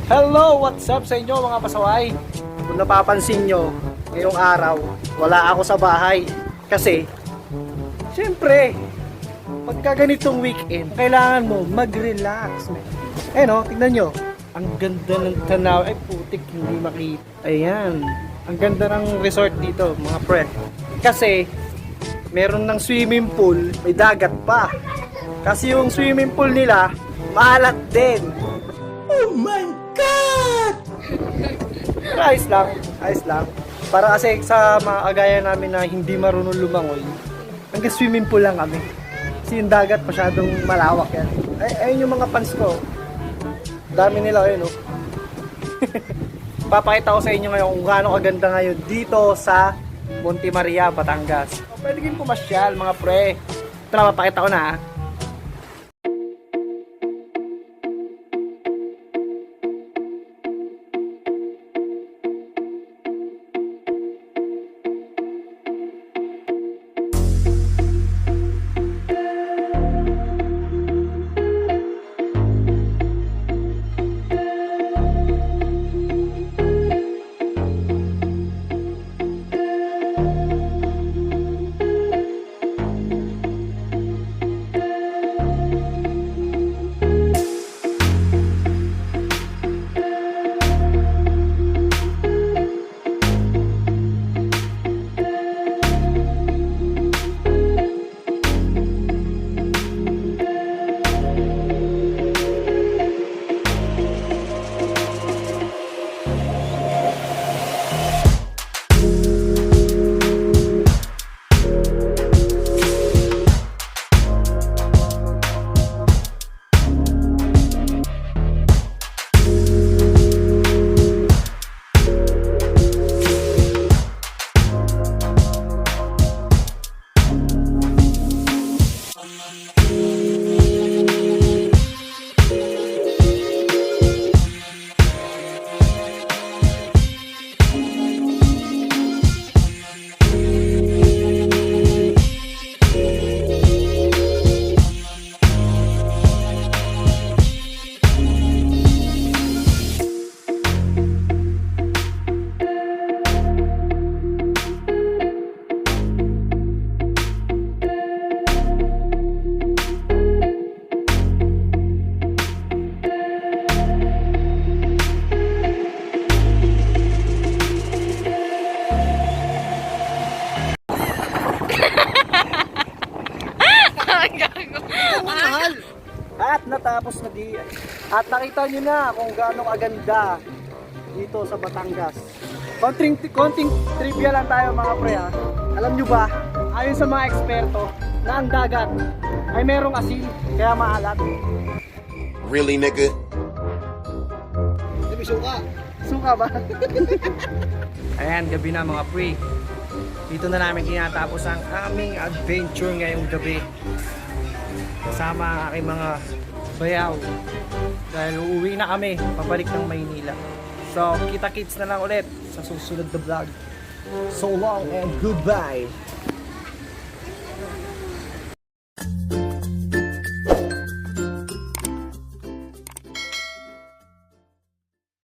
Hello! What's up sa inyo mga pasaway? Kung napapansin nyo, ngayong araw, wala ako sa bahay. Kasi, syempre, pagka ganitong weekend, kailangan mo mag-relax. Eh no, tignan nyo. Ang ganda ng tanaw. Ay putik, hindi makita. Ayan. Ang ganda ng resort dito, mga pre. Kasi, meron ng swimming pool, may dagat pa. Kasi yung swimming pool nila, maalat din. Oh my God! Pero ayos lang, ayos lang. Para kasi sa mga kagaya namin na hindi marunong lumangoy, hanggang swimming pool lang kami. Kasi yung dagat masyadong malawak yan. Ayun yung mga fans ko. Dami nila kayo, no? Papakita ko sa inyo ngayon kung gaano kaganda ngayon dito sa Monte Maria, Batangas. Pwede kayong pumasyal, mga pre. Tara, papakita ko na, ha? Mahal. At natapos na di. At nakita nyo na kung gaano kaganda dito sa Batangas. Konting trivia lang tayo mga pre, ha. Alam nyo ba, ayon sa mga eksperto, na ang dagat ay merong asin, kaya maalat. Really, nigga? Hindi may suka. Suka ba? Ayan, gabi na mga pre. Dito na namin tinatapos ang aming adventure ngayong gabi. Kasama ang aking mga bayaw. Dahil uuwi na kami, pabalik ng Maynila. So, kita-kits na lang ulit sa susunod na vlog. So long and goodbye!